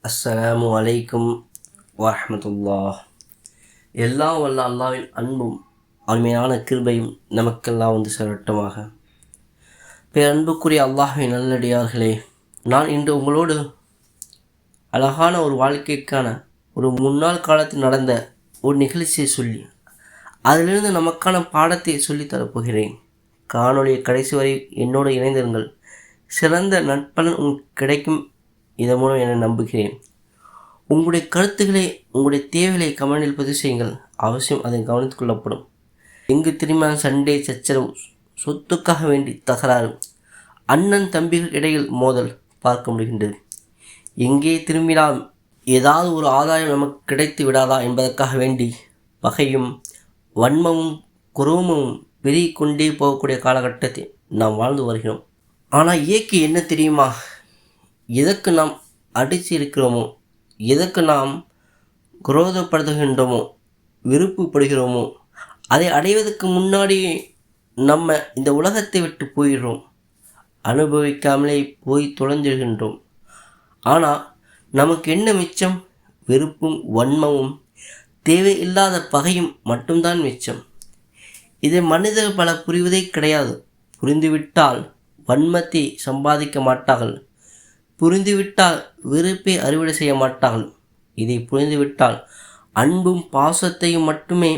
அஸ்ஸலாமு அலைக்கும் வரஹ்மத்துல்லாஹ். எல்லாம் வல்ல அல்லாஹ்வின் அன்பும் அருமையான கிருபையும் நமக்கெல்லாம் வந்து சேரட்டுமாக. பேரன்புக்குரிய அல்லாஹ்வின் நல்லடியார்களே, நான் இன்று உங்களோடு அழகான ஒரு வாழ்க்கைக்கான ஒரு முன்னாள் காலத்தில் நடந்த ஒரு நிகழ்ச்சியை சொல்லி அதிலிருந்து நமக்கான பாடத்தை சொல்லித்தரப்போகிறேன். காணொலியை கடைசி வரை என்னோடு இணைந்திருங்கள். சிறந்த நட்பலன் கிடைக்கும் இதன் மூலம் என நம்புகிறேன். உங்களுடைய கருத்துக்களை, உங்களுடைய தேவைகளை கமெண்டில் பதிவு செய்யுங்கள். அவசியம் அதை கவனித்துக் கொள்ளப்படும். எங்கு திரும்பினாலும் சண்டை, சச்சரவு, சொத்துக்காக வேண்டி தகராறு, அண்ணன் தம்பிகள் இடையில் மோதல் பார்க்க முடிகின்றது. எங்கே திரும்பினாலும் ஏதாவது ஒரு ஆதாயம் நமக்கு கிடைத்து விடாதா என்பதற்காக வேண்டி பகையும் வன்மமும் குரோமமும் பெருகி கொண்டே போகக்கூடிய காலகட்டத்தை நாம் வாழ்ந்து வருகிறோம். ஆனால் இயற்கை என்ன தெரியுமா? எதற்கு நாம் அடித்து இருக்கிறோமோ, எதற்கு நாம் குரோதப்படுத்துகின்றோமோ, விருப்பப்படுகிறோமோ, அதை அடைவதற்கு முன்னாடி நம்ம இந்த உலகத்தை விட்டு போயிடுறோம். அனுபவிக்காமலே போய் தொலைஞ்சிடுகின்றோம். ஆனால் நமக்கு என்ன மிச்சம்? வெறுப்பும் வன்மமும் தேவையில்லாத பகையும் மட்டும்தான் மிச்சம். இதை மனிதர்கள் பல புரிவதே கிடையாது. புரிந்துவிட்டால் வன்மத்தை சம்பாதிக்க மாட்டார்கள். புரிந்துவிட்டால் வெறுப்பை அறுவடை செய்ய மாட்டார்கள். இதை புரிந்துவிட்டால் அன்பும் பாசத்தையும் மட்டுமே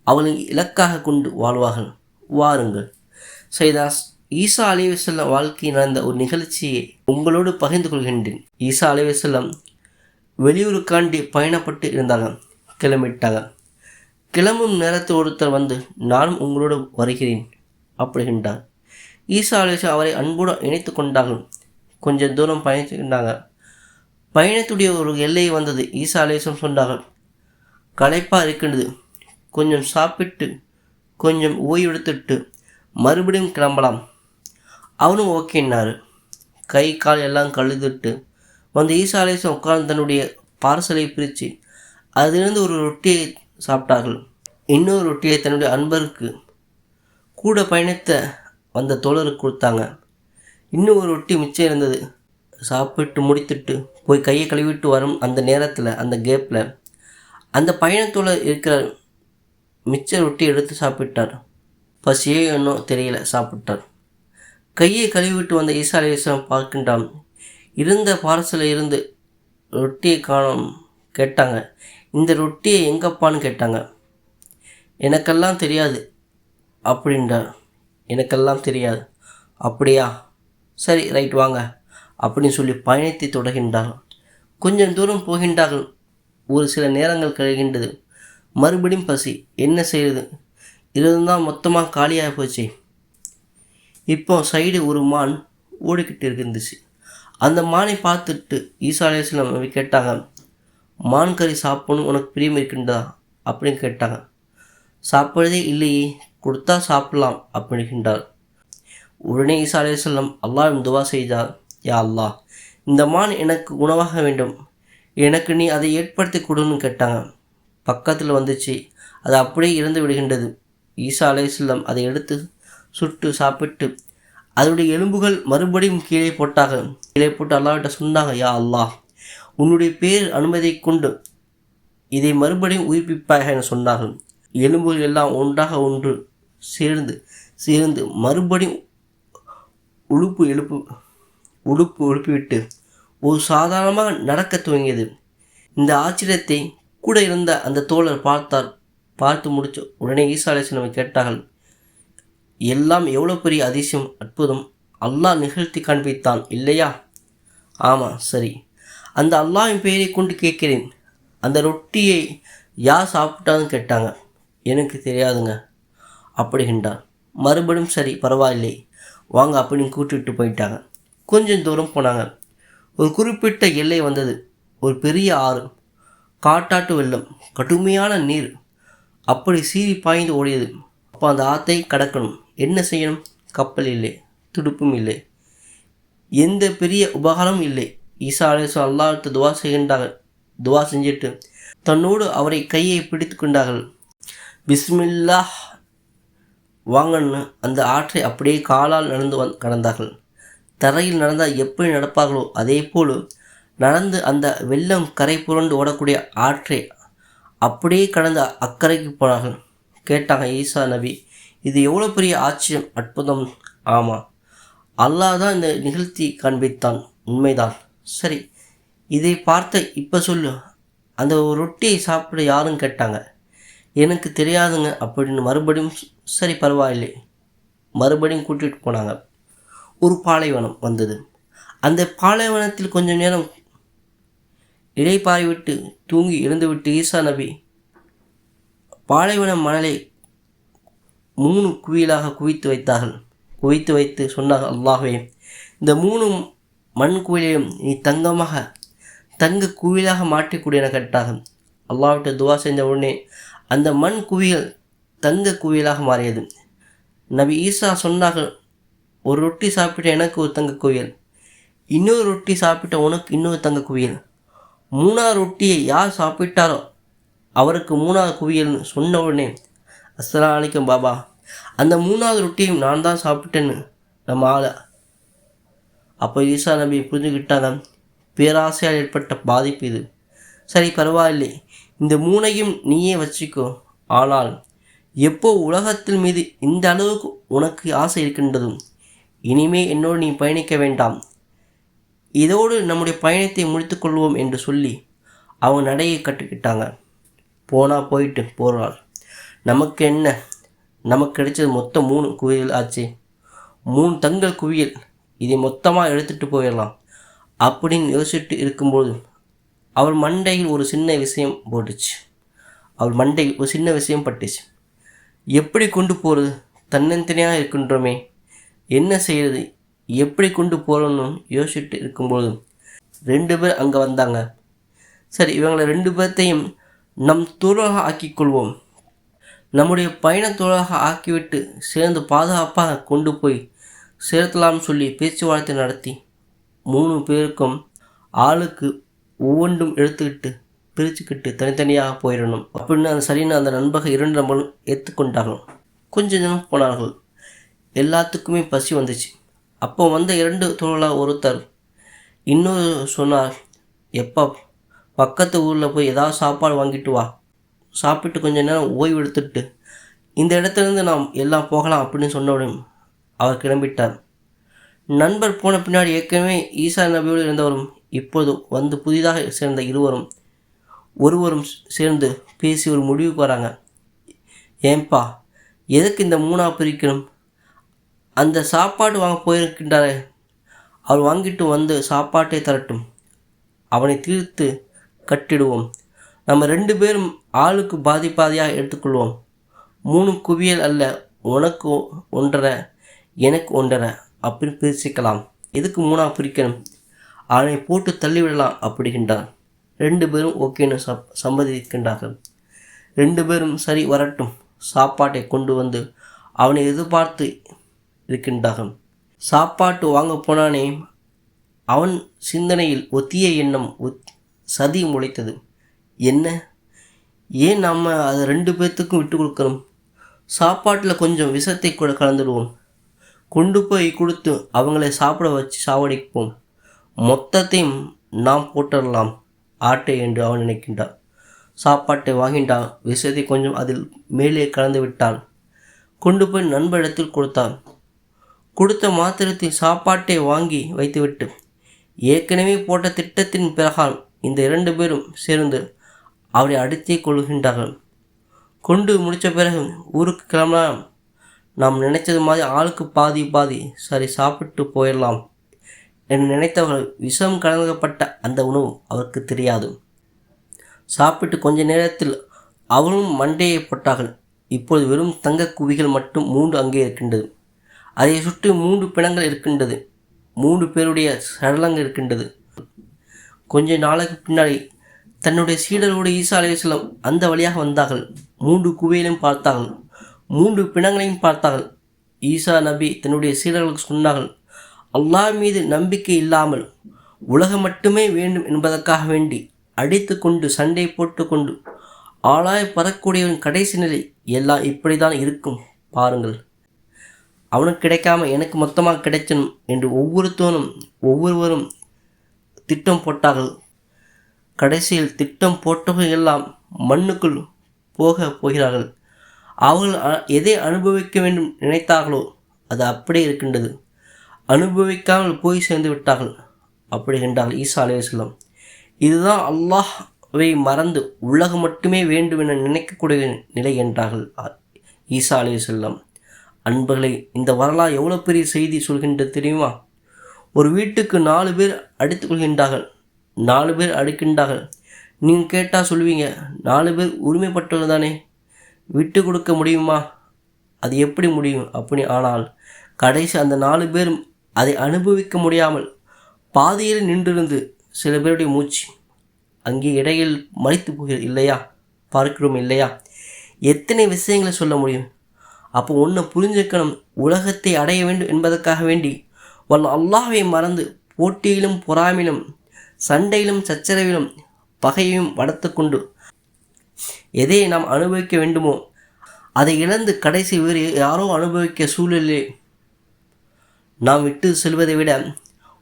அவர்கள் இலக்காக கொண்டு வாழ்வார்கள். வாருங்கள், சைதாஸ் ஈசா அலைஹிஸ்ஸலாம் வாழ்க்கையில் நடந்த ஒரு நிகழ்ச்சியை உங்களோடு பகிர்ந்து கொள்கின்றேன். ஈசா அலைஹிஸ்ஸலாம் வெளியூருக்காண்டி பயணப்பட்டு இருந்தாங்க. கிளம்பிட்டாங்க. கிளம்பும் நேரத்தில் ஒருத்தர் வந்து, நானும் உங்களோடு வருகிறேன் அப்படின்றார். ஈசா அலைஹிஸ்ஸலாம் அவரை அன்போடு இணைத்து கொண்டார்கள். கொஞ்சம் தூரம் பயணிச்சுக்கிட்டாங்க. பயணத்துடைய ஒரு எல்லை வந்தது. ஈசா அலைஹிஸ்ஸலாம் சொன்னார்கள், களைப்பாக இருக்கின்றது, கொஞ்சம் சாப்பிட்டு கொஞ்சம் ஓய்வெடுத்துட்டு மறுபடியும் கிளம்பலாம். அவனும் ஓகேன்னாரு. கை கால் எல்லாம் கழுதுட்டு வந்து ஈசா அலைஹிஸ்ஸலாம் உட்கார்ந்து தன்னுடைய பார்சலை பிரித்து அதிலிருந்து ஒரு ரொட்டியை சாப்பிட்டார்கள். இன்னொரு ரொட்டியை தன்னுடைய அன்பருக்கு கூட பயணித்த வந்த தோழருக்கு கொடுத்தாங்க. இன்னும் ஒரு ரொட்டி மிச்சம் இருந்தது. சாப்பிட்டு முடித்துட்டு போய் கையை கழுவிட்டு வரும் அந்த நேரத்தில், அந்த கேப்பில் அந்த பயணத்தோடு இருக்கிற மிச்ச ரொட்டி எடுத்து சாப்பிட்டார். பசியே இன்னும் தெரியல, சாப்பிட்டார். கையை கழுவிட்டு வந்த ஈசா அலைஹிஸ்ஸலாம் பார்க்கின்றான். இருந்த பார்சலில் இருந்து ரொட்டியை காணோம். கேட்டாங்க, இந்த ரொட்டியை எங்கப்பான்னு கேட்டாங்க. எனக்கெல்லாம் தெரியாது அப்படின்றார். எனக்கெல்லாம் தெரியாது. அப்படியா, சரி ரைட் வாங்க அப்படின்னு சொல்லி பயணத்தை தொடர்கின்றார்கள். கொஞ்சம் தூரம் போகின்றார்கள். ஒரு சில நேரங்கள் கழிகின்றது. மறுபடியும் பசி. என்ன செய்வது? இதுதான் மொத்தமாக காலியாக போச்சு. இப்போ சைடு ஒரு மான் ஓடிக்கிட்டு இருந்துச்சு. அந்த மானை பார்த்துட்டு ஈசா அலைஹிஸ்ஸலாம் கேட்டாங்க, மான் கறி சாப்பிடணும் உனக்கு பிரியம் இருக்கின்றதா அப்படின்னு கேட்டாங்க. சாப்பிட்றதே இல்லையே, கொடுத்தா சாப்பிடலாம் அப்படின்றார். உடனே ஈசா அலைஹிஸ்ஸலாம் அல்லாஹ்விடம் துவா செய்தார், யா அல்லாஹ், இந்த மான் எனக்கு உணவாக வேண்டும், எனக்கு நீ அதை ஏற்படுத்தி கொடுன்னு கேட்டாங்க. பக்கத்தில் வந்துச்சு. அது அப்படியே இறந்து விடுகின்றது. ஈசா அலைஹிஸ்ஸலாம் அதை எடுத்து சுட்டு சாப்பிட்டு அதனுடைய எலும்புகள் மறுபடியும் கீழே போட்டாங்க. கீழே போட்டு அல்லாஹ்விட்ட சொன்னாங்க, யா அல்லாஹ், உன்னுடைய பேர் அனுமதியை கொண்டு இதை மறுபடியும் உயிர்ப்பிப்பாக என சொன்னார்கள். எலும்புகள் எல்லாம் ஒன்றாக ஒன்று சேர்ந்து மறுபடியும் உடுப்பு எழுப்பிவிட்டு ஒரு சாதாரணமாக நடக்க துவங்கியது. இந்த ஆச்சரியத்தை கூட இருந்த அந்த தோழர் பார்த்து முடிச்சு உடனே ஈசா அலைஹிஸ்ஸலாம் கேட்டார்கள், எல்லாம் எவ்வளோ பெரிய அதிசயம், அற்புதம், அல்லாஹ் நிகழ்த்தி காண்பித்தான் இல்லையா? ஆமாம், சரி, அந்த அல்லாஹ்வின் பெயரை கொண்டு கேட்கிறேன், அந்த ரொட்டியை யார் சாப்பிட்டான்னு கேட்டாங்க. எனக்கு தெரியாதுங்க அப்படின்றார். மறுபடியும் சரி பரவாயில்லை வாங்க அப்படின்னு கூட்டிகிட்டு போயிட்டாங்க. கொஞ்சம் தூரம் போனாங்க. ஒரு குறிப்பிட்ட எல்லை வந்தது. ஒரு பெரிய ஆறு, காட்டாட்டு வெள்ளம், கடுமையான நீர் அப்படி சீறி பாய்ந்து ஓடியது. அப்போ அந்த ஆற்றை கடக்கணும். என்ன செய்யணும்? கப்பல் இல்லை, துடுப்பும் இல்லை, எந்த பெரிய உபகாரமும் இல்லை. ஈசா அலைஹிஸ்ஸலாம் அல்லாஹ்விட்ட துவா செய்கின்றார்கள். துவா செஞ்சுட்டு தன்னோடு அவரை கையை பிடித்து கொண்டார்கள். பிஸ்மில்லாஹ் வாங்கன்னு அந்த ஆற்றை அப்படியே காலால் நடந்து கடந்தார்கள். தரையில் நடந்தால் எப்படி நடப்பார்களோ அதே போல் நடந்து அந்த வெள்ளம் கரை புரண்டு ஓடக்கூடிய ஆற்றை அப்படியே கடந்து அக்கறைக்கு போனார்கள். கேட்டாங்க ஈசா நபி, இது எவ்வளோ பெரிய ஆச்சரியம், அற்புதம். ஆமாம், அல்லாஹ் தான் இந்த நிகழ்த்தி காண்பித்தான், உண்மைதான். சரி, இதை பார்த்த இப்போ சொல்லு, அந்த ஒரு ரொட்டியை சாப்பிட யாரும் கேட்டாங்க. எனக்கு தெரியாதுங்க அப்படின்னு மறுபடியும். சரி பரவாயில்லை, மறுபடியும் கூட்டிகிட்டு போனாங்க. ஒரு பாலைவனம் வந்தது. அந்த பாலைவனத்தில் கொஞ்சம் நேரம் இளைப்பாறிவிட்டு தூங்கி எழுந்துவிட்டு ஈசா நபி பாலைவன மணலை 3 குவியலாக குவித்து வைத்து சொன்னார்கள், அல்லாஹ்வே, இந்த 3 மண் குவியலையும் நீ தங்க குவியலாக மாற்றிக்கூடிய என கேட்டார்கள். அல்லாஹ்விட்ட துவா செஞ்ச உடனே அந்த மண் குவியல் தங்க குவியலாக மாறியது. நபி ஈசா சொன்னார்கள், ஒரு ரொட்டி சாப்பிட்ட எனக்கு ஒரு தங்க குவியல், இன்னொரு ரொட்டி சாப்பிட்ட உனக்கு இன்னொரு தங்க குவியல், 3ஆவது ரொட்டியை யார் சாப்பிட்டாரோ அவருக்கு 3ஆவது குவியல்னு சொன்ன உடனே, அஸ்ஸலாமு அலைக்கும் பாபா, அந்த 3ஆவது ரொட்டியையும் நான் தான் சாப்பிட்டேன்னு நம்ம ஆளை. அப்போ ஈசா நபி புரிஞ்சுக்கிட்டாங்க, பேராசையால் ஏற்பட்ட பாதிப்பு இது. சரி பரவாயில்லை, இந்த 3ஐயும் நீயே வச்சுக்கோ. ஆனால் எப்போ உலகத்தில் மீது இந்த அளவுக்கு உனக்கு ஆசை இருக்கின்றதும் இனிமே என்னோடு நீ பயணிக்க வேண்டாம், இதோடு நம்முடைய பயணத்தை முடித்துக்கொள்வோம் என்று சொல்லி அவங்க நடையை கட்டுக்கிட்டாங்க. போயிட்டு போகிறாள். நமக்கு என்ன, நமக்கு கிடைச்சது மொத்தம் 3 குவியல் ஆச்சு, 3 தங்கள் குவியல், இதை மொத்தமாக எடுத்துகிட்டு போயிடலாம் அப்படின்னு யோசிச்சுட்டு இருக்கும்போது அவள் மண்டையில் ஒரு சின்ன விஷயம் போட்டுச்சு. பட்டுச்சு. எப்படி கொண்டு போகிறது, தன்னந்தனியாக இருக்கின்றோமே, என்ன செய்கிறது, எப்படி கொண்டு போகிறோன்னு யோசிச்சுட்டு இருக்கும்போது 2 பேர் அங்கே வந்தாங்க. சரி, இவங்களை 2 பேர்த்தையும் நம் தோழராக ஆக்கிக்கொள்வோம், நம்முடைய பயண தோழராக ஆக்கிவிட்டு சேர்ந்து பாதுகாப்பாக கொண்டு போய் சேர்த்தலாம்னு சொல்லி பேச்சுவார்த்தை நடத்தி 3 பேருக்கும் ஆளுக்கு ஒவ்வொன்றும் எடுத்துக்கிட்டு பிரிச்சுக்கிட்டு தனித்தனியாக போயிடணும் அப்படின்னு அந்த சரின்னு அந்த நண்பர்கள் 2 நம்பரும் ஏற்றுக்கொண்டார்கள். கொஞ்ச தினம் போனார்கள். எல்லாத்துக்குமே பசி வந்துச்சு. அப்போ வந்த 2 தோழர்களாக ஒருத்தர் இன்னொரு சொன்னார், எப்போ பக்கத்து ஊரில் போய் ஏதாவது சாப்பாடு வாங்கிட்டு வா, சாப்பிட்டு கொஞ்ச நேரம் ஓய்வு எடுத்துட்டு இந்த இடத்துலேருந்து நாம் எல்லாம் போகலாம் அப்படின்னு சொன்னவுடன் அவர் கிளம்பிட்டார். நண்பர் போன பின்னாடி ஏற்கனவே ஈசா நபியோடு இருந்தவரும் இப்போது வந்து புதிதாக சேர்ந்த ஒருவரும் சேர்ந்து பேசி ஒரு முடிவுக்கு வராங்க. ஏன்பா, எதுக்கு இந்த 3ஆக பிரிக்கணும், அந்த சாப்பாடு வாங்க போயிருக்கின்றாரே அவர் வாங்கிட்டு வந்து சாப்பாட்டை தரட்டும், அவனை தீர்த்து கட்டிடுவோம், நம்ம 2 பேரும் ஆளுக்கு பாதியாக எடுத்துக்கொள்வோம், 3 குவியல் அல்ல, உனக்கு 1.5 எனக்கு 1.5 அப்படின்னு பிரிச்சுக்கலாம், எதுக்கு 3ஆக பிரிக்கணும், அவனை போட்டு தள்ளிவிடலாம் அப்படிகின்றார். 2 பேரும் ஓகேன்னு சம்மதிக்கின்றார்கள். 2 பேரும் சரி வரட்டும், சாப்பாட்டை கொண்டு வந்து அவனை எதிர்பார்த்து இருக்கின்றார்கள். சாப்பாட்டு வாங்க போனானே, அவன் சிந்தனையில் ஒத்திய எண்ணம் சதி முளைத்தது. என்ன, ஏன் நம்ம அதை 2 பேர்த்துக்கும் விட்டு கொடுக்கணும், சாப்பாட்டில் கொஞ்சம் விஷத்தை கூட கலந்துடுவோம், கொண்டு போய் கொடுத்து அவங்களை சாப்பிட வச்சு சாவடிப்போம், மொத்தத்தையும் நாம் போட்டுடலாம் ஆட்டை என்று அவன் நினைக்கின்றான். சாப்பாட்டை வாங்கின்றான், விஷத்தை கொஞ்சம் அதில் மேலே கலந்து விட்டான், கொண்டு போய் நண்பரிடத்தில் கொடுத்தான். கொடுத்த மாத்திரத்தில் சாப்பாட்டை வாங்கி வைத்துவிட்டு ஏற்கனவே போட்ட திட்டத்தின் பிறகால் இந்த 2 பேரும் சேர்ந்து அவரை அடித்தே கொள்கின்றார்கள். கொண்டு முடித்த பிறகு ஊருக்கு கிளம்பலாம், நாம் நினைத்தது மாதிரி ஆளுக்கு பாதி சரி சாப்பிட்டு போயிடலாம் என்று நினைத்தவர்கள் விஷம் கலக்கப்பட்ட அந்த உணவு அவருக்கு தெரியாது. சாப்பிட்டு கொஞ்ச நேரத்தில் அவரும் மண்டையை போட்டார்கள். இப்போது வெறும் தங்க குவிகள் மட்டும் 3 அங்கே இருக்கின்றது. அதை சுற்றி 3 பிணங்கள் இருக்கின்றது. 3 பேருடைய சடலங்கள் இருக்கின்றது. கொஞ்ச நாளைக்கு பின்னாடி தன்னுடைய சீடரோடு ஈசா அலைஹிஸ்ஸலாம் அந்த வழியாக வந்தார்கள். 3 குவியலையும் பார்த்தார்கள், 3 பிணங்களையும் பார்த்தார்கள். ஈசா நபி தன்னுடைய சீடர்களுக்கு சொன்னார்கள், அல்லாஹ் மீது நம்பிக்கை இல்லாமல் உலகம் மட்டுமே வேண்டும் என்பதற்காக வேண்டி அடித்து கொண்டு சண்டை போட்டு கொண்டு ஆளாய் பறக்கூடியவன் கடைசி நிலை எல்லாம் இப்படி தான் இருக்கும் பாருங்கள். அவனுக்கு கிடைக்காம எனக்கு மொத்தமாக கிடைச்சணும் என்று ஒவ்வொருவரும் திட்டம் போட்டார்கள். கடைசியில் திட்டம் போட்டவர்கள் எல்லாம் மண்ணுக்குள் போகிறார்கள். அவர்கள் எதை அனுபவிக்க வேண்டும் நினைத்தார்களோ அது அப்படியே இருக்கின்றது. அனுபவிக்காமல் போய் சேர்ந்து விட்டார்கள். அப்படி என்றார்கள் ஈசா அலைஹிஸ்ஸலாம். இதுதான் அல்லாஹ்வை மறந்து உலகம் மட்டுமே வேண்டும் என நினைக்கக்கூடிய நிலை என்றார்கள் ஈசா அலைஹிஸ்ஸலாம். அன்பர்களே, இந்த வரலாறு எவ்வளோ பெரிய செய்தி சொல்கின்றது தெரியுமா? ஒரு வீட்டுக்கு 4 பேர் அடித்துக் கொள்கின்றார்கள், 4 பேர் அடிக்கின்றார்கள். நீங்கள் கேட்டால் சொல்வீங்க, 4 பேர் உரிமைப்பட்டவர்கள் தானே, விட்டு கொடுக்க முடியுமா? அது எப்படி முடியும் அப்படி? ஆனால் கடைசி அந்த 4 பேரும் அதை அனுபவிக்க முடியாமல் பாதியில் நின்றிருந்து சில பேருடைய மூச்சு அங்கே இடையில் மறித்து போகிறது இல்லையா? பார்க்கிறோம் இல்லையா? எத்தனை விஷயங்களை சொல்ல முடியும்? அப்போ ஒன்று புரிஞ்சுக்கணும், உலகத்தை அடைய வேண்டும் என்பதற்காக வேண்டி அல்லாஹ்வை மறந்து போட்டியிலும் பொறாமையிலும் சண்டையிலும் சச்சரவிலும் பகையையும் வளர்த்து கொண்டு எதை நாம் அனுபவிக்க வேண்டுமோ அதை இழந்து கடைசி வேறு யாரோ அனுபவிக்க சூழலிலே நாம் விட்டு செல்வதை விட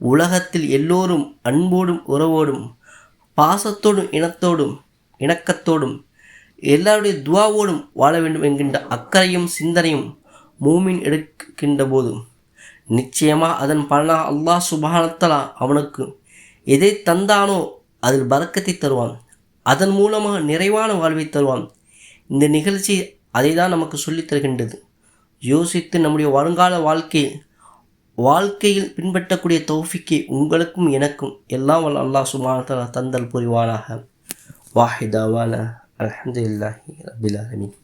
உலகத்தில் எல்லோரும் அன்போடும் உறவோடும் பாசத்தோடும் இணக்கத்தோடும் எல்லாருடைய துவாவோடும் வாழ வேண்டும் என்கின்ற அக்கறையும் சிந்தனையும் மூமின் எடுக்கின்ற போது நிச்சயமாக அதன் பலனாக அல்லாஹ் சுப்ஹானஹு வ தஆலா அவனுக்கு எதை தந்தானோ அதில் பரக்கத்தை தருவான். அதன் மூலமாக நிறைவான வாழ்வை தருவான். இந்த நிகழ்ச்சி அதை தான் நமக்கு சொல்லித் தருகின்றது. யோசித்து நம்முடைய வருங்கால வாழ்க்கையில் பின்பற்றக்கூடிய தௌஃபீக்கை உங்களுக்கும் எனக்கும் எல்லாம் வல்ல அல்லாஹ் சுப்ஹானஹு வ தஆலா தந்தல் புரிவானாக. வாஹிதாவான அல்ஹம்துலில்லாஹி ரப்பில் ஆலமீன்.